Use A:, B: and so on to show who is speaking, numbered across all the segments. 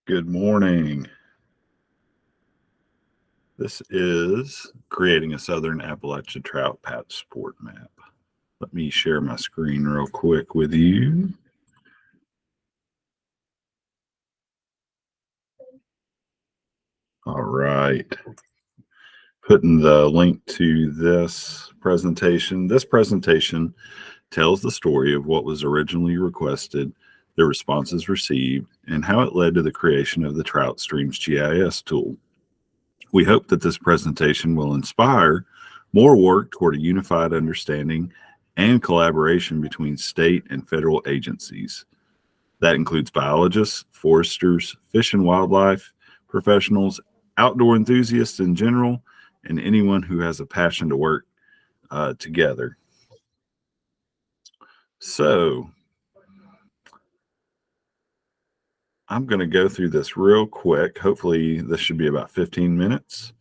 A: Good morning. This is creating a Southern Appalachia Trout patch support map. Let me share my screen real quick with you. All right. Putting the link to this presentation. This presentation tells the story of what was originally requested, the responses received, and how it led to the creation of the Trout Streams GIS tool. We hope that this presentation will inspire more work toward a unified understanding and collaboration between state and federal agencies. That includes biologists, foresters, fish and wildlife professionals, outdoor enthusiasts in general, and anyone who has a passion to work together. So I'm going to go through this real quick. Hopefully this should be about 15 minutes.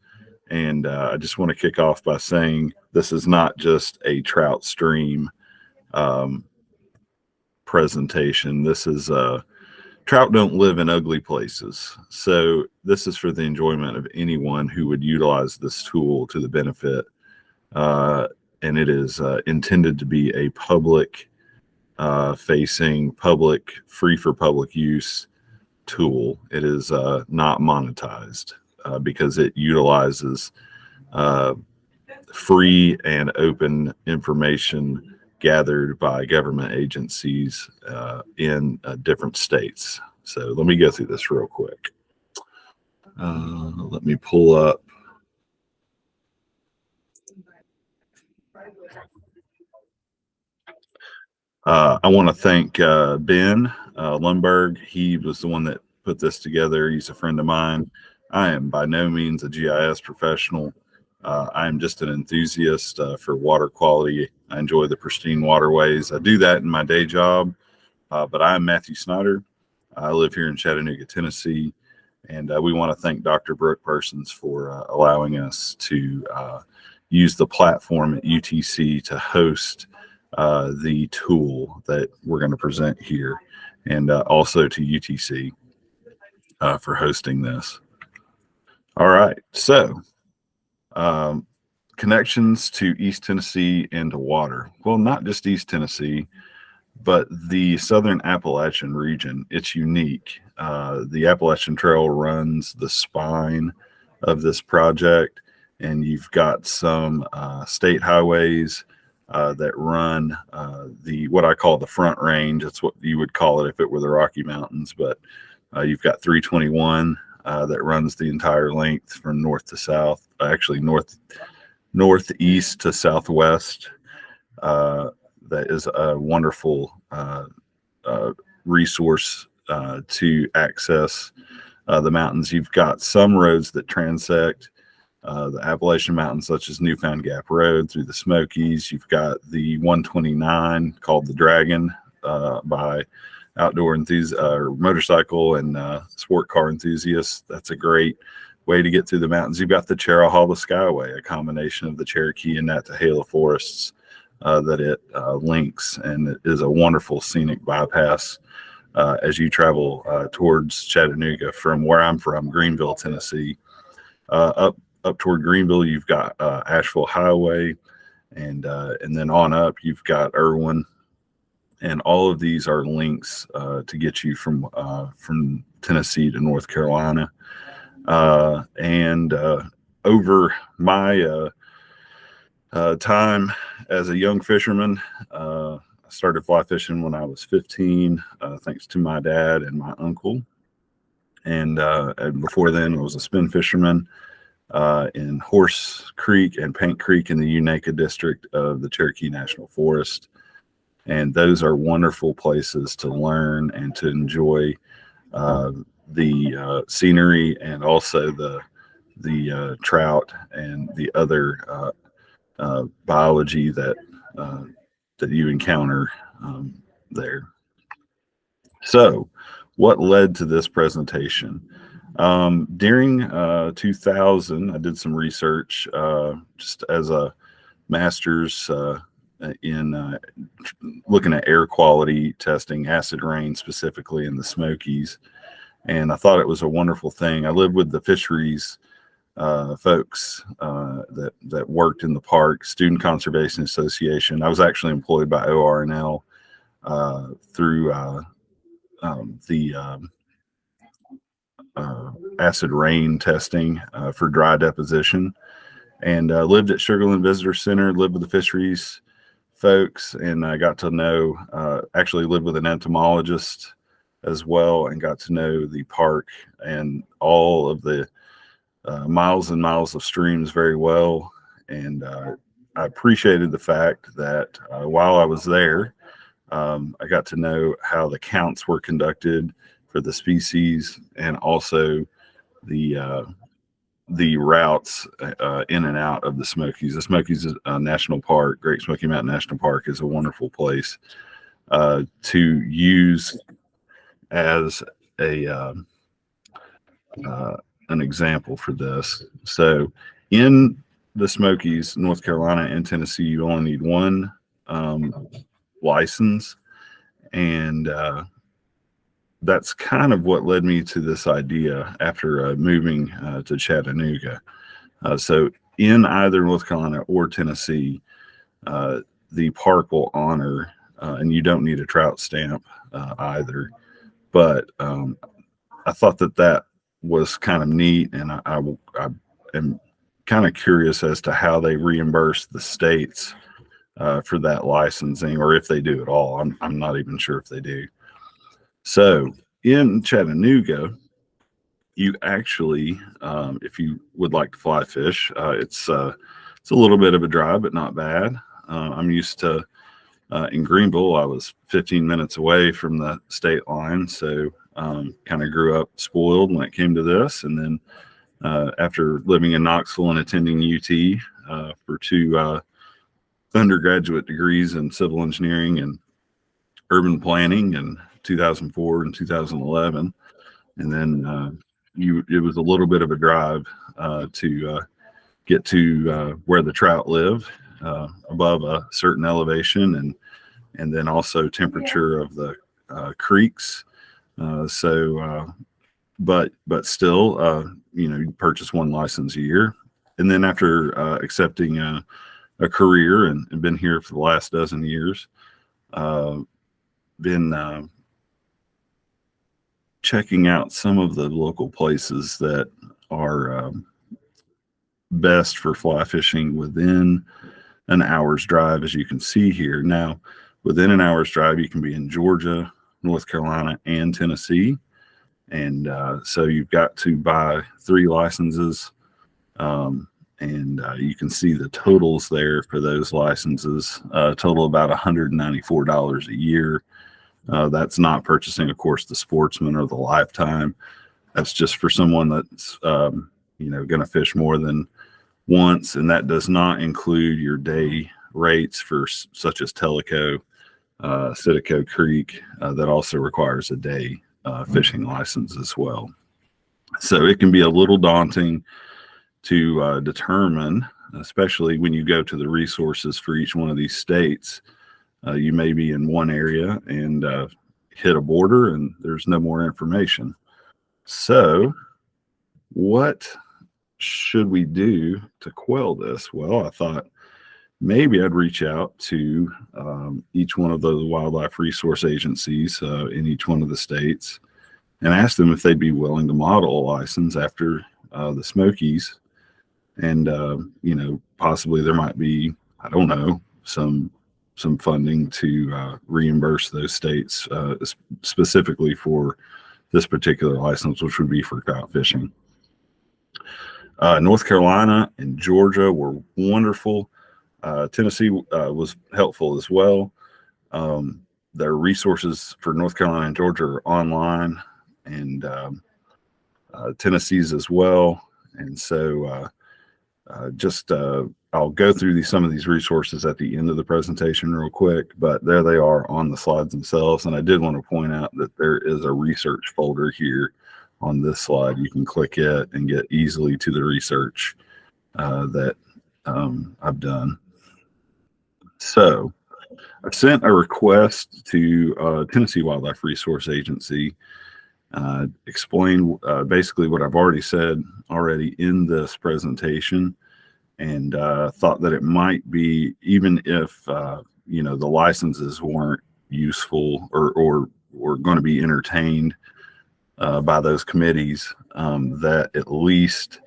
A: And I just want to kick off by saying this is not just a trout stream presentation. This is trout don't live in ugly places. So this is for the enjoyment of anyone who would utilize this tool to the benefit. And it is intended to be a public facing, public, free for public use tool. It is not monetized because it utilizes free and open information gathered by government agencies in different states. So let me go through this real quick. Let me pull up. I want to thank Ben Lundberg. He was the one that put this together. He's a friend of mine. I am by no means a GIS professional. I am just an enthusiast for water quality. I enjoy the pristine waterways. I do that in my day job, but I'm Matthew Snyder. I live here in Chattanooga, Tennessee, and we want to thank Dr. Brooke Persons for allowing us to use the platform at UTC to host the tool that we're going to present here, and also to UTC for hosting this. All right, so connections to East Tennessee and to water. Well, not just East Tennessee, but the Southern Appalachian region. It's unique. The Appalachian Trail runs the spine of this project, and you've got some state highways that run what I call the Front Range. That's what you would call it if it were the Rocky Mountains, but you've got 321 that runs the entire length from north to south, actually northeast to southwest. That is a wonderful resource to access the mountains. You've got some roads that transect the Appalachian Mountains, such as Newfound Gap Road through the Smokies. You've got the 129 called the Dragon by outdoor enthusiasts, motorcycle and sport car enthusiasts. That's a great way to get through the mountains. You've got the Cherahava Skyway, a combination of the Cherokee and Nantahala forests that it links, and it is a wonderful scenic bypass as you travel towards Chattanooga from where I'm from, Greenville, Tennessee. Up toward Greenville, you've got Asheville Highway, and then on up, you've got Irwin, and all of these are links to get you from Tennessee to North Carolina. And over my time as a young fisherman, I started fly fishing when I was 15, thanks to my dad and my uncle. And before then, I was a spin fisherman in Horse Creek and Paint Creek in the Unaka district of the Cherokee National Forest. And those are wonderful places to learn and to enjoy the scenery, and also the trout and the other biology that you encounter there. So what led to this presentation? During 2000, I did some research just as a master's in looking at air quality testing, acid rain specifically in the Smokies. And I thought it was a wonderful thing. I lived with the fisheries folks that worked in the park, Student Conservation Association. I was actually employed by ORNL through the acid rain testing for dry deposition, and lived at Sugarland Visitor Center, lived with the fisheries folks, and I got to know, actually lived with an entomologist as well, and got to know the park and all of the miles and miles of streams very well. And I appreciated the fact that while I was there, I got to know how the counts were conducted for the species, and also the routes in and out of the Smokies. The Smokies National Park, Great Smoky Mountain National Park, is a wonderful place to use as an example for this. So in the Smokies, North Carolina and Tennessee, you only need one license, and that's kind of what led me to this idea after moving to Chattanooga. So in either North Carolina or Tennessee, the park will honor, and you don't need a trout stamp either, but I thought that was kind of neat, and I am kind of curious as to how they reimburse the states for that licensing, or if they do at all. I'm not even sure if they do. So in Chattanooga, you actually, if you would like to fly fish, it's a little bit of a drive, but not bad. I'm used to in Greenville. I was 15 minutes away from the state line, so kind of grew up spoiled when it came to this. And then after living in Knoxville and attending UT for 2 undergraduate degrees in civil engineering and urban planning in 2004 and 2011, and then it was a little bit of a drive to get to where the trout live above a certain elevation, and then also temperature of the creeks. But still, you purchase one license a year, and then after accepting a career and been here for the last dozen years, been checking out some of the local places that are best for fly fishing within an hour's drive, as you can see here. Now, within an hour's drive, you can be in Georgia, North Carolina, and Tennessee. And so you've got to buy 3 licenses. And you can see the totals there for those licenses, total about $194 a year. That's not purchasing, of course, the Sportsman or the Lifetime. That's just for someone that's, going to fish more than once. And that does not include your day rates for such as Tellico, Citico Creek, that also requires a day fishing license as well. So it can be a little daunting to determine, especially when you go to the resources for each one of these states. You may be in one area and hit a border and there's no more information. So what should we do to quell this? Well, I thought maybe I'd reach out to each one of those wildlife resource agencies in each one of the states and ask them if they'd be willing to model a license after the Smokies. And, possibly there might be, I don't know, some funding to reimburse those states specifically for this particular license, which would be for trout fishing. North Carolina and Georgia were wonderful. Tennessee was helpful as well. Their resources for North Carolina and Georgia are online, and Tennessee's as well. And so I'll go through some of these resources at the end of the presentation real quick, but there they are on the slides themselves. And I did want to point out that there is a research folder here on this slide. You can click it and get easily to the research that I've done. So I've sent a request to Tennessee Wildlife Resource Agency explain basically what I've already said in this presentation, and thought that it might be, even if the licenses weren't useful or going to be entertained by those committees, that at least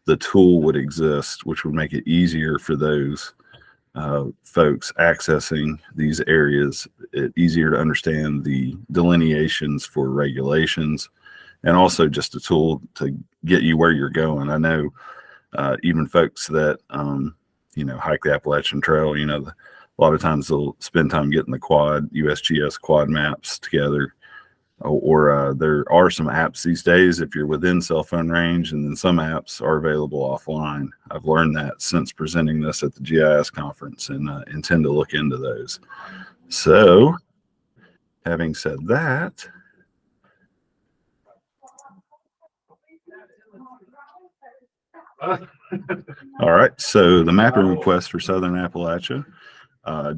A: the tool would exist, which would make it easier for those folks accessing these areas, easier to understand the delineations for regulations, and also just a tool to get you where you're going. I know even folks that hike the Appalachian Trail, a lot of times they'll spend time getting the USGS quad maps together, or there are some apps these days if you're within cell phone range, and then some apps are available offline. I've learned that since presenting this at the GIS conference, and intend to look into those. So having said that, all right, so the mapping request for Southern Appalachia, I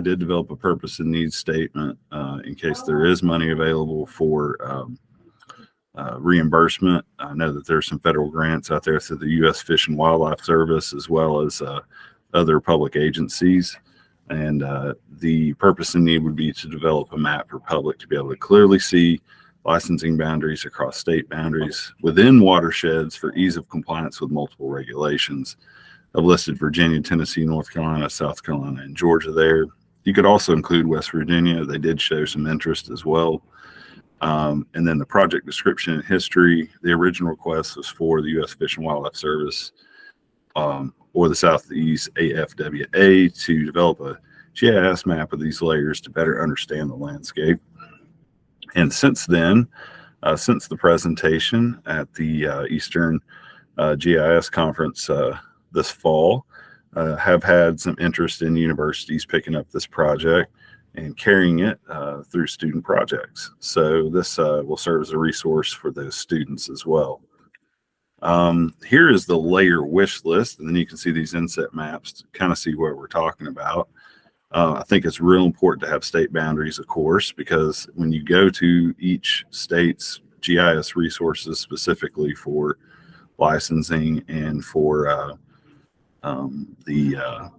A: did develop a purpose and needs statement in case there is money available for reimbursement. I know that there's some federal grants out there through the U.S. Fish and Wildlife Service, as well as other public agencies. And the purpose and need would be to develop a map for public to be able to clearly see licensing boundaries across state boundaries within watersheds for ease of compliance with multiple regulations. I've listed Virginia, Tennessee, North Carolina, South Carolina, and Georgia there. You could also include West Virginia. They did show some interest as well. And then the project description and history, the original request was for the U.S. Fish and Wildlife Service or the Southeast AFWA to develop a GIS map of these layers to better understand the landscape. And since then, since the presentation at the Eastern GIS conference this fall, have had some interest in universities picking up this project and carrying it through student projects. So this will serve as a resource for those students as well. Here is the layer wish list, and then you can see these inset maps to kind of see what we're talking about. I think it's real important to have state boundaries, of course, because when you go to each state's GIS resources specifically for licensing and for the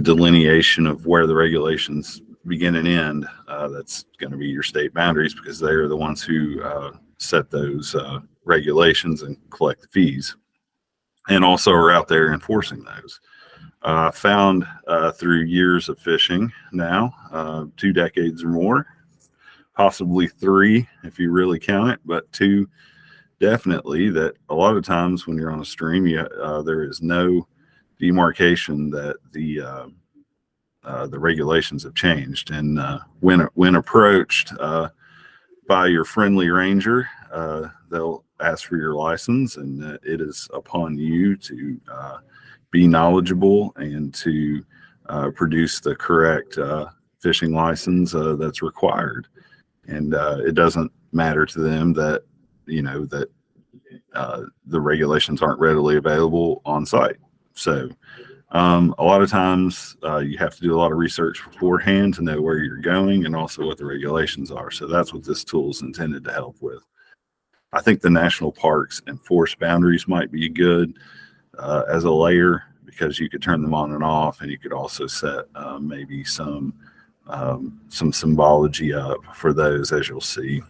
A: delineation of where the regulations begin and end, that's going to be your state boundaries, because they are the ones who set those regulations and collect the fees, and also are out there enforcing those. Found through years of fishing now, 2 decades or more, possibly 3 if you really count it, but 2 definitely, that a lot of times when you're on a stream, there is no demarcation that the regulations have changed. And when approached by your friendly ranger, they'll ask for your license, and it is upon you to be knowledgeable and to produce the correct fishing license that's required. And it doesn't matter to them that the regulations aren't readily available on site. So a lot of times you have to do a lot of research beforehand to know where you're going and also what the regulations are. So that's what this tool is intended to help with. I think the national parks and forest boundaries might be good as a layer, because you could turn them on and off, and you could also set maybe some symbology up for those, as you'll see.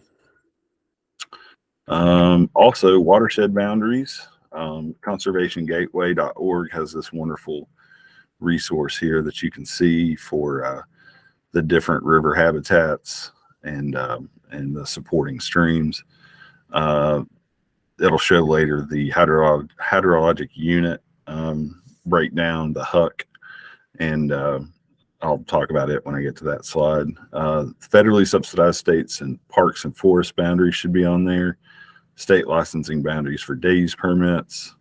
A: Also, watershed boundaries. Conservationgateway.org has this wonderful resource here that you can see for the different river habitats and the supporting streams. It'll show later the hydrologic unit breakdown, the HUC, and I'll talk about it when I get to that slide. Federally subsidized states and parks and forest boundaries should be on there. State licensing boundaries for days permits,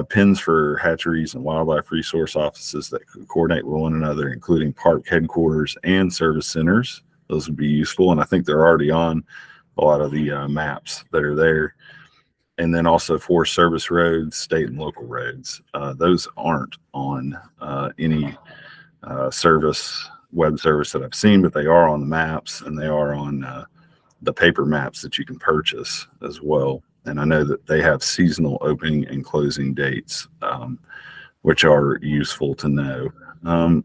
A: pins for hatcheries and wildlife resource offices that could coordinate with one another, including park headquarters and service centers. Those would be useful, and I think they're already on a lot of the maps that are there. And then also Forest Service roads, state and local roads. Those aren't on any web service that I've seen, but they are on the maps, and they are on the paper maps that you can purchase as well. And I know that they have seasonal opening and closing dates, which are useful to know.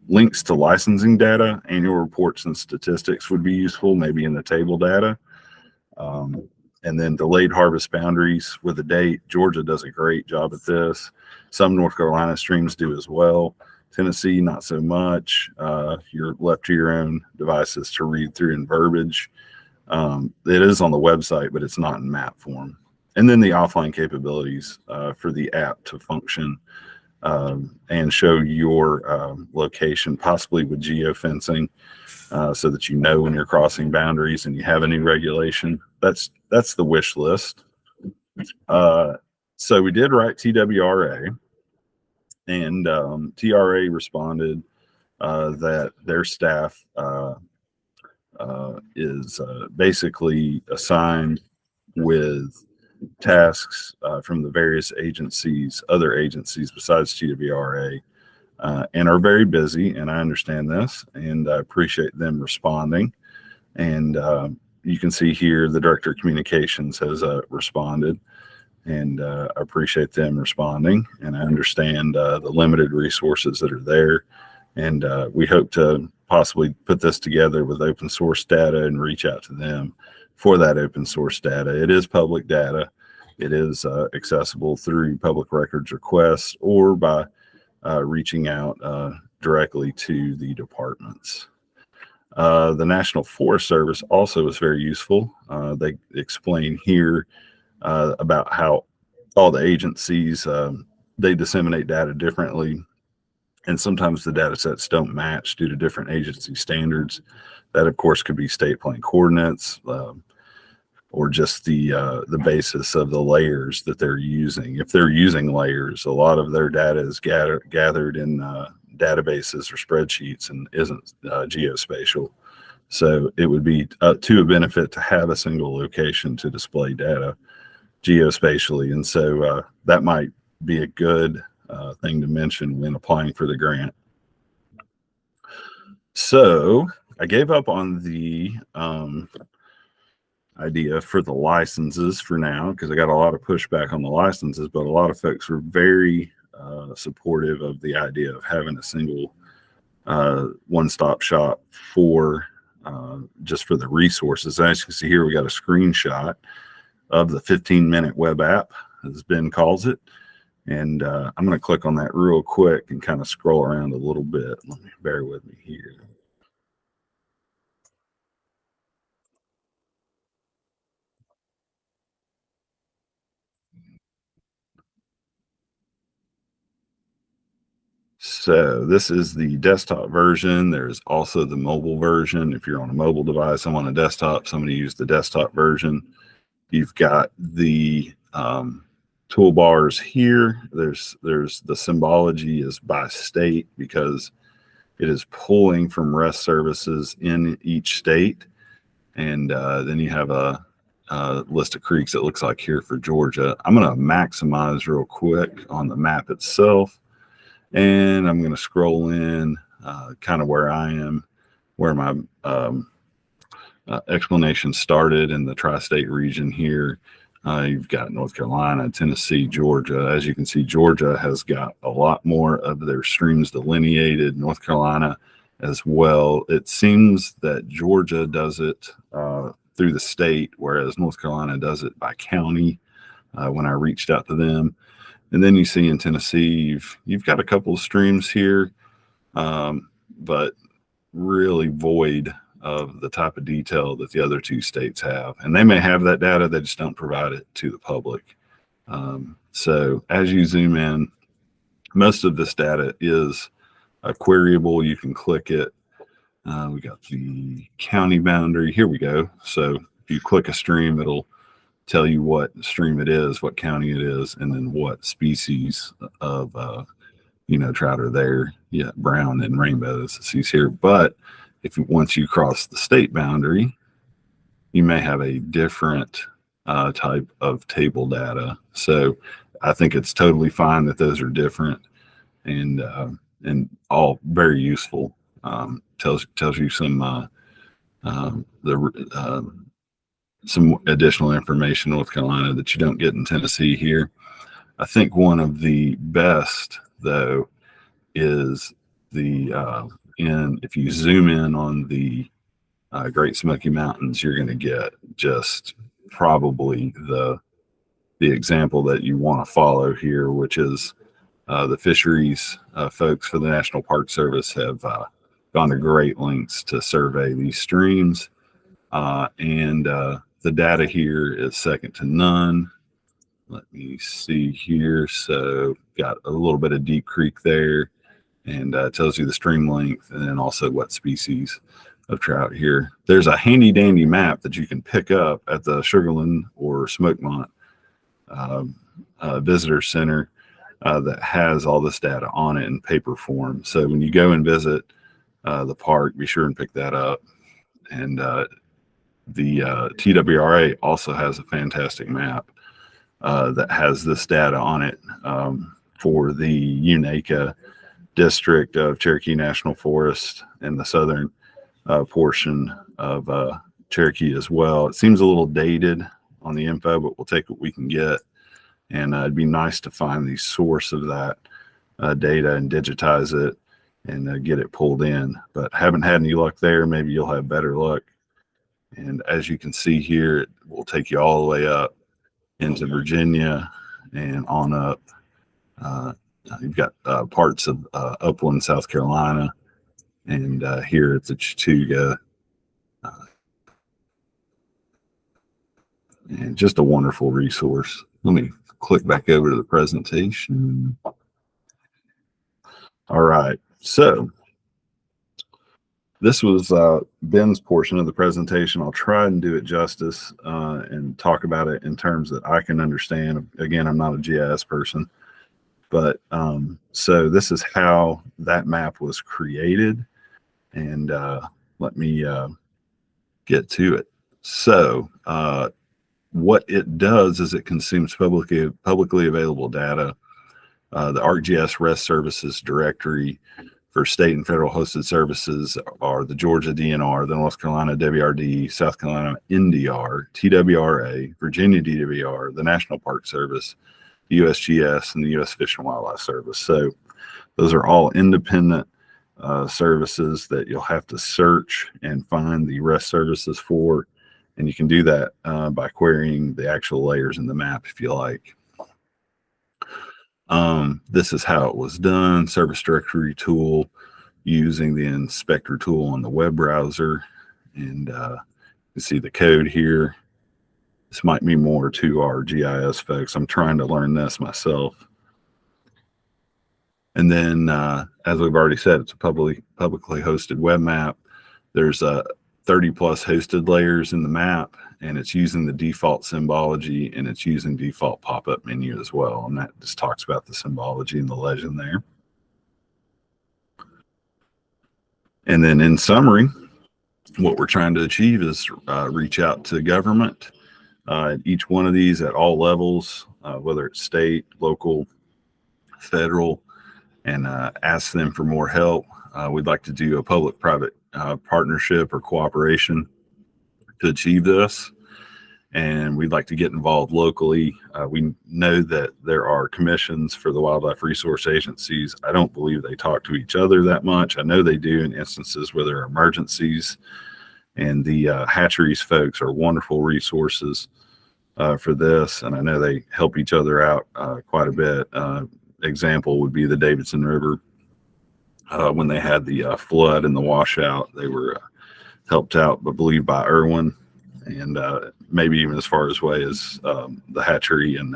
A: Links to licensing data, annual reports, and statistics would be useful, maybe in the table data. And then delayed harvest boundaries with a date. Georgia does a great job at this. Some North Carolina streams do as well. Tennessee, not so much. You're left to your own devices to read through in verbiage. It is on the website, but it's not in map form. And then the offline capabilities for the app to function and show your location, possibly with geofencing, so that you know when you're crossing boundaries and you have any regulation. That's the wish list. So we did write TWRA, and TRA responded that their staff is basically assigned with tasks from the various agencies, other agencies besides TWRA, and are very busy. And I understand this, and I appreciate them responding. And you can see here the Director of Communications has responded, and I appreciate them responding. And I understand the limited resources that are there. And we hope to possibly put this together with open source data and reach out to them for that open source data. It is public data. It is accessible through public records requests or by reaching out directly to the departments. The National Forest Service also is very useful. They explain here about how all the agencies, they disseminate data differently. And sometimes the data sets don't match due to different agency standards. That, of course, could be state plane coordinates or just the basis of the layers that they're using. If they're using layers, a lot of their data is gathered in databases or spreadsheets and isn't geospatial. So it would be to a benefit to have a single location to display data geospatially. And so that might be a good thing to mention when applying for the grant. So I gave up on the idea for the licenses for now because I got a lot of pushback on the licenses, but a lot of folks were very supportive of the idea of having a single one-stop shop for just for the resources. As you can see here, we got a screenshot of the 15-minute web app, as Ben calls it. And I'm going to click on that real quick and kind of scroll around a little bit. Let me bear with me here. So this is the desktop version. There's also the mobile version. If you're on a mobile device, I'm on a desktop. Somebody use the desktop version. You've got the toolbars here. There's the symbology is by state because it is pulling from REST services in each state. And then you have a list of creeks that looks like here for Georgia. I'm going to maximize real quick on the map itself. And I'm going to scroll in kind of where I am, where my explanation started in the tri-state region here. You've got North Carolina, Tennessee, Georgia. As you can see, Georgia has got a lot more of their streams delineated. North Carolina as well. It seems that Georgia does it through the state, whereas North Carolina does it by county when I reached out to them. And then you see in Tennessee, you've got a couple of streams here, but really void of the type of detail that the other two states have. And they may have that data, they just don't provide it to the public. So as you zoom in, most of this data is queryable. You can click it. We got the county boundary. Here we go. So if you click a stream, it'll tell you what stream it is, what county it is, and then what species of trout are there. Yeah, brown and rainbow as it sees here. But once you cross the state boundary, you may have a different type of table data. So I think it's totally fine that those are different and all very useful. Tells you some some additional information in North Carolina that you don't get in Tennessee here. I think one of the best, though, is the if you zoom in on the Great Smoky Mountains, you're going to get just probably the example that you want to follow here, which is the fisheries folks for the National Park Service have gone to great lengths to survey these streams, and the data here is second to none. Let me see here. So got a little bit of Deep Creek there, and tells you the stream length and then also what species of trout here. There's a handy dandy map that you can pick up at the Sugarland or Smokemont Visitor Center that has all this data on it in paper form. So when you go and visit the park, be sure and pick that up. And the TWRA also has a fantastic map that has this data on it for the Unaka district of Cherokee National Forest and the southern portion of Cherokee as well. It seems a little dated on the info, but we'll take what we can get. And it'd be nice to find the source of that data and digitize it and get it pulled in. But haven't had any luck there. Maybe you'll have better luck. And as you can see here, it will take you all the way up into Virginia and on up. You've got parts of upland South Carolina, and here at the Chattanooga. And just a wonderful resource. Let me click back over to the presentation. All right, so this was Ben's portion of the presentation. I'll try and do it justice and talk about it in terms that I can understand. Again, I'm not a GIS person, but so this is how that map was created, and let me get to it. So what it does is it consumes publicly available data. The ArcGIS REST services directory for state and federal hosted services are the Georgia DNR, the North Carolina WRD, South Carolina NDR, TWRA, Virginia DWR, the National Park Service, USGS, and the U.S. Fish and Wildlife Service. So those are all independent services that you'll have to search and find the REST services for. And you can do that by querying the actual layers in the map if you like. This is how it was done. Service directory tool using the inspector tool on the web browser. And you see the code here. This might be more to our GIS folks. I'm trying to learn this myself. And then, as we've already said, it's a publicly hosted web map. There's 30 plus hosted layers in the map, and it's using the default symbology, and it's using default pop-up menu as well. And that just talks about the symbology and the legend there. And then in summary, what we're trying to achieve is reach out to government at each one of these at all levels, whether it's state, local, federal, and ask them for more help. We'd like to do a public-private partnership or cooperation to achieve this. And we'd like to get involved locally. We know that there are commissions for the wildlife resource agencies. I don't believe they talk to each other that much. I know they do in instances where there are emergencies. And the hatcheries folks are wonderful resources for this. And I know they help each other out quite a bit. Example would be the Davidson River. When they had the flood and the washout, they were helped out, I believe, by Irwin, and maybe even as far away as the hatchery in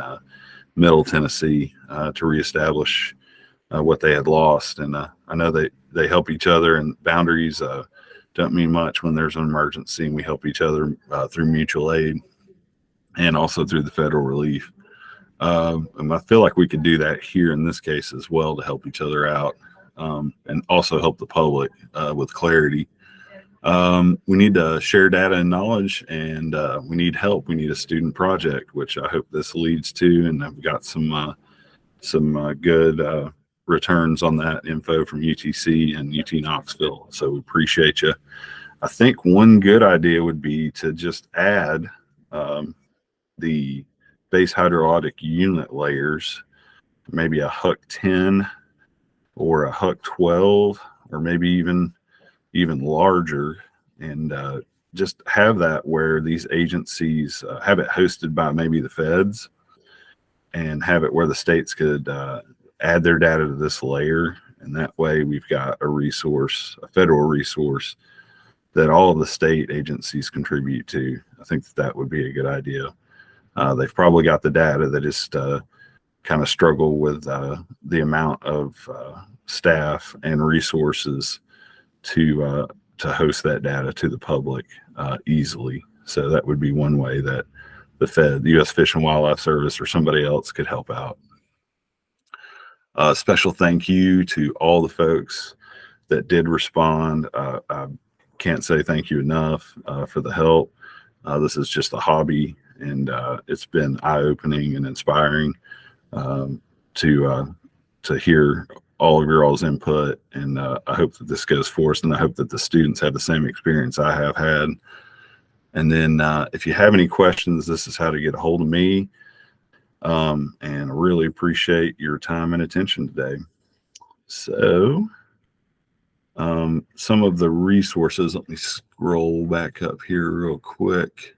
A: Middle Tennessee to reestablish what they had lost. And I know they help each other, and boundaries don't mean much when there's an emergency, and we help each other through mutual aid and also through the federal relief. And I feel like we could do that here in this case as well to help each other out. And also help the public with clarity. We need to share data and knowledge, and we need help. We need a student project, which I hope this leads to, and I've got some good returns on that info from UTC and UT Knoxville. So we appreciate you. I think one good idea would be to just add the base hydrologic unit layers, maybe a Huck 10 or a Huck 12, or maybe even larger, and just have that where these agencies have it hosted by maybe the feds, and have it where the states could add their data to this layer. And that way we've got a resource, a federal resource that all of the state agencies contribute to. I think that would be a good idea. They've probably got the data. They just kind of struggle with the amount of staff and resources to host that data to the public easily. So that would be one way that the Fed, the U.S. Fish and Wildlife Service, or somebody else could help out. Special thank you to all the folks that did respond. I can't say thank you enough for the help. This is just a hobby, and it's been eye-opening and inspiring to hear all of your all's input. And I hope that this goes forth, and I hope that the students have the same experience I have had. And then if you have any questions, this is how to get a hold of me. And I really appreciate your time and attention today. So some of the resources, let me scroll back up here real quick.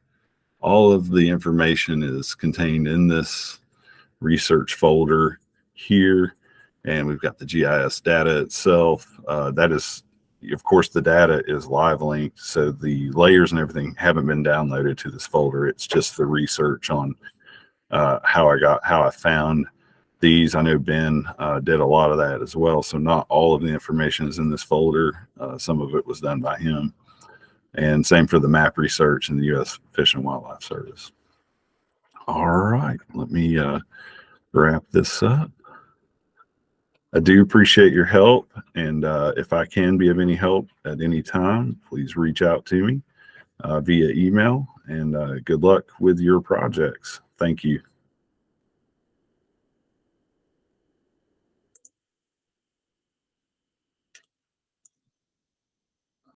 A: All of the information is contained in this research folder here, and we've got the GIS data itself. That is, of course, the data is live linked, so the layers and everything haven't been downloaded to this folder. It's just the research on how I found these. I know Ben did a lot of that as well, so not all of the information is in this folder. Some of it was done by him, and same for the map research in the U.S. Fish and Wildlife Service. All right, let me wrap this up. I do appreciate your help, and if I can be of any help at any time, please reach out to me via email, and good luck with your projects. Thank you.